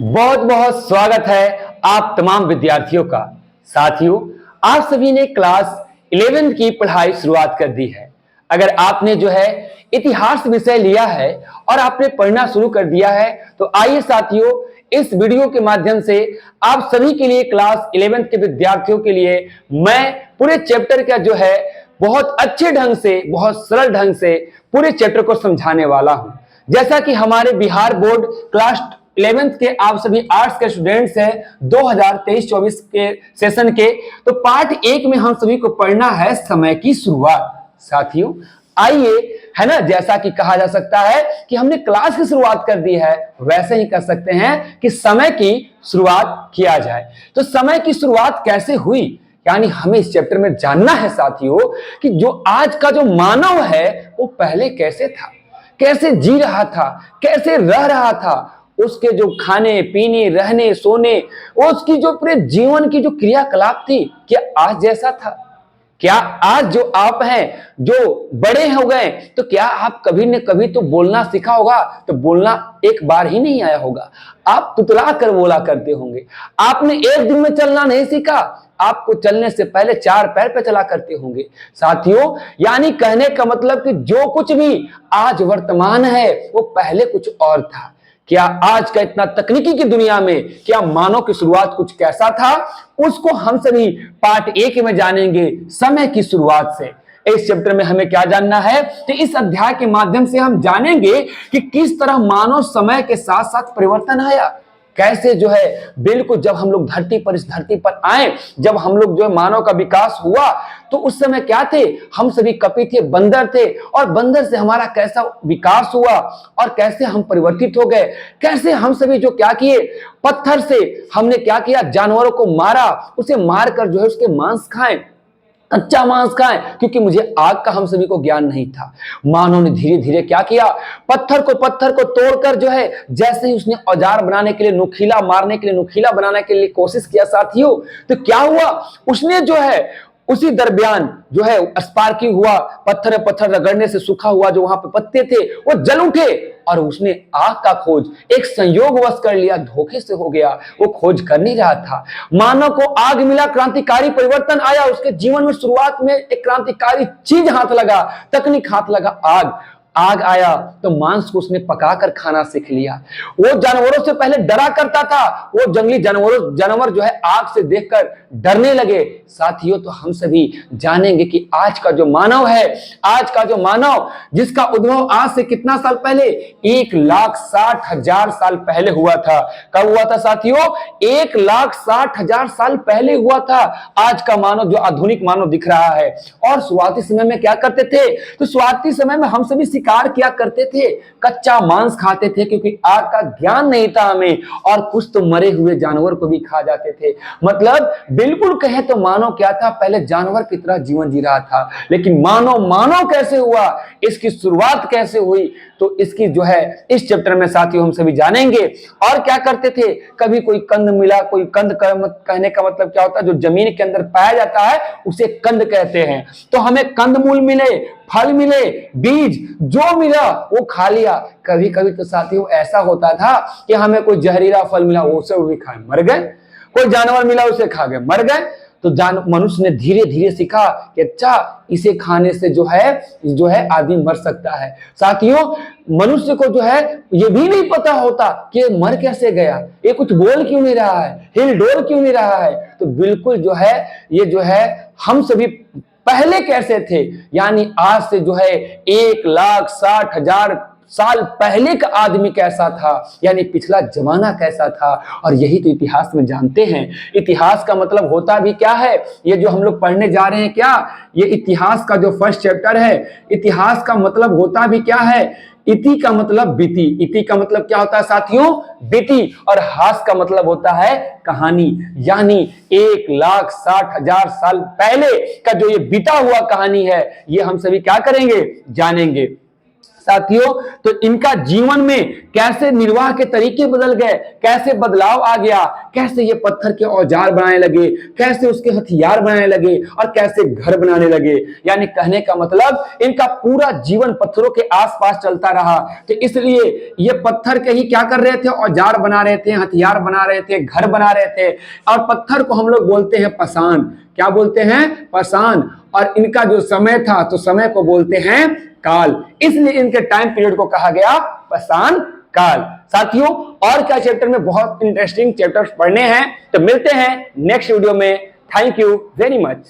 बहुत बहुत स्वागत है आप तमाम विद्यार्थियों का। साथियों, आप सभी ने क्लास 11th की पढ़ाई शुरुआत कर दी है। अगर आपने जो है इतिहास विषय लिया है और आपने पढ़ना शुरू कर दिया है तो आइए साथियों, इस वीडियो के माध्यम से आप सभी के लिए, क्लास 11th के विद्यार्थियों के लिए मैं पूरे चैप्टर का जो है बहुत अच्छे ढंग से, बहुत सरल ढंग से पूरे चैप्टर को समझाने वाला हूं। जैसा कि हमारे बिहार बोर्ड क्लास 11th के आप सभी आर्ट्स के स्टूडेंट्स हैं 2023-24 के सेशन के, तो पार्ट 1 में हम सभी को पढ़ना है समय की शुरुआत। साथियों आइए, है ना, जैसा कि कहा जा सकता है कि हमने क्लास की शुरुआत कर दी है, वैसे ही कर सकते हैं कि समय की शुरुआत किया जाए। तो समय की शुरुआत कैसे हुई, यानी हमें इस चैप्टर में जानना है साथियों कि जो आज का जो मानव है वो पहले कैसे था, कैसे जी रहा था, कैसे रह रहा था, उसके जो खाने पीने रहने सोने, उसकी जो पूरे जीवन की जो क्रियाकलाप थी, क्या आज जैसा था? क्या आज जो आप हैं, जो बड़े हो गए, तो क्या आप कभी न कभी तो बोलना सीखा होगा, तो बोलना एक बार ही नहीं आया होगा, आप तुतला कर बोला करते होंगे। आपने एक दिन में चलना नहीं सीखा, आपको चलने से पहले 4 पैर पे चला करते होंगे। साथियों, यानी कहने का मतलब कि जो कुछ भी आज वर्तमान है वो पहले कुछ और था। क्या आज का इतना तकनीकी की दुनिया में क्या मानव की शुरुआत कुछ कैसा था, उसको हम सभी पार्ट 1 में जानेंगे, समय की शुरुआत से। इस चैप्टर में हमें क्या जानना है, तो इस अध्याय के माध्यम से हम जानेंगे कि किस तरह मानव समय के साथ साथ परिवर्तन आया, कैसे जो है बिल्कुल जब हम लोग इस धरती पर आए, जब हम लोग जो है मानव का विकास हुआ, तो उस समय क्या थे, हम सभी कपी थे, बंदर थे, और बंदर से हमारा कैसा विकास हुआ और कैसे हम परिवर्तित हो गए, कैसे हम सभी जो क्या किए, पत्थर से हमने क्या किया, जानवरों को मारा, उसे मारकर जो है उसके मांस खाएं, कच्चा मांस खाएं, क्योंकि मुझे आग का हम सभी को ज्ञान नहीं था। मानव ने धीरे धीरे क्या किया, पत्थर को तोड़कर जो है, जैसे ही उसने औजार बनाने के लिए, नुकीला मारने के लिए, नुकीला बनाने के लिए कोशिश किया साथियों, तो क्या हुआ, उसने जो है उसी दरमियान जो है स्पार्किंग हुआ, पत्थर रगड़ने से सूखा हुआ जो वहां पे पत्ते थे वो जल उठे, और उसने आग का खोज एक संयोगवश कर लिया, धोखे से हो गया, वो खोज कर नहीं रहा था। मानव को आग मिला, क्रांतिकारी परिवर्तन आया, उसके जीवन में शुरुआत में एक क्रांतिकारी चीज हाथ लगा, तकनीक हाथ लगा, आग आया, तो मांस को उसने पकाकर खाना सीख लिया। वो जानवरों से पहले डरा करता था, वो जंगली जानवर जो है आग से देखकर डरने लगे। साथियों, तो हम सभी जानेंगे कि आज का जो मानव है, आज का जो मानव जिसका उद्भव आज से कितना साल पहले, 1,60,000 साल पहले हुआ था। कब हुआ था साथियों? 1,60,000 साल पहले हुआ था आज का मानव, जो आधुनिक मानव दिख रहा है। और शुरुआती समय में क्या करते थे, तो शुरुआती समय में हम सभी शिकार किया करते थे, कच्चा मांस खाते थे, क्योंकि आग का ज्ञान नहीं था हमें, और कुछ तो मरे हुए जानवर को भी खा जाते थे। मतलब बिल्कुल कहे तो मानव क्या था, पहले जानवर की तरह जीवन जी रहा था। लेकिन मानव कैसे हुआ, इसकी शुरुआत कैसे हुई, तो इसकी जो है इस चैप्टर में साथियों हम सभी जानेंगे। और क्या करते थे, कभी कोई कंद मिला, कोई कंद कहने का मतलब क्या होता है, जो जमीन के अंदर पाया जाता है उसे कंद कहते हैं। तो हमें कंदमूल मिले, फल मिले, बीज जो मिला वो खा लिया। कभी कभी तो साथियों ऐसा होता था कि हमें कोई जहरीला फल मिला, उसे भी खाए मर गए, कोई जानवर मिला उसे खा गए मर गए। तो मनुष्य ने धीरे धीरे सीखा कि अच्छा, इसे खाने से जो है आदमी मर सकता है। साथियों, मनुष्य को जो है ये भी नहीं पता होता कि मर कैसे गया, ये कुछ बोल क्यों नहीं रहा है, हिल डोल क्यों नहीं रहा है। तो बिल्कुल जो है ये जो है हम सभी पहले कैसे थे, यानी आज से जो है 1,60,000 साल पहले का आदमी कैसा था, यानी पिछला जमाना कैसा था। और यही तो इतिहास में जानते हैं। इतिहास का मतलब होता भी क्या है, ये जो हम लोग पढ़ने जा रहे हैं, क्या ये इतिहास का जो फर्स्ट चैप्टर है, इतिहास का मतलब होता भी क्या है, इति का मतलब बीती, इति का मतलब क्या होता है साथियों, बीती, और हास का मतलब होता है कहानी। यानी 1,60,000 साल पहले का जो ये बीता हुआ कहानी है, ये हम सभी क्या करेंगे, जानेंगे। साथियों, तो इनका जीवन में कैसे निर्वाह के तरीके बदल गए, कैसे बदलाव आ गया, कैसे ये पत्थर के औजार बनाने लगे, कैसे उसके हथियार बनाने लगे और कैसे घर बनाने लगे। यानी कहने का मतलब इनका पूरा जीवन पत्थरों के आसपास चलता रहा। तो इसलिए ये पत्थर के ही क्या कर रहे थे, औजार बना रहे थे, हथियार बना रहे थे, घर बना रहे थे। और पत्थर को हम लोग बोलते हैं पाषाण। क्या बोलते हैं? पाषाण। और इनका जो समय था तो समय को बोलते हैं काल। इसलिए इनके टाइम पीरियड को कहा गया पाषाण काल। साथियों, और क्या चैप्टर में बहुत इंटरेस्टिंग चैप्टर्स पढ़ने हैं, तो मिलते हैं नेक्स्ट वीडियो में। Thank you very much.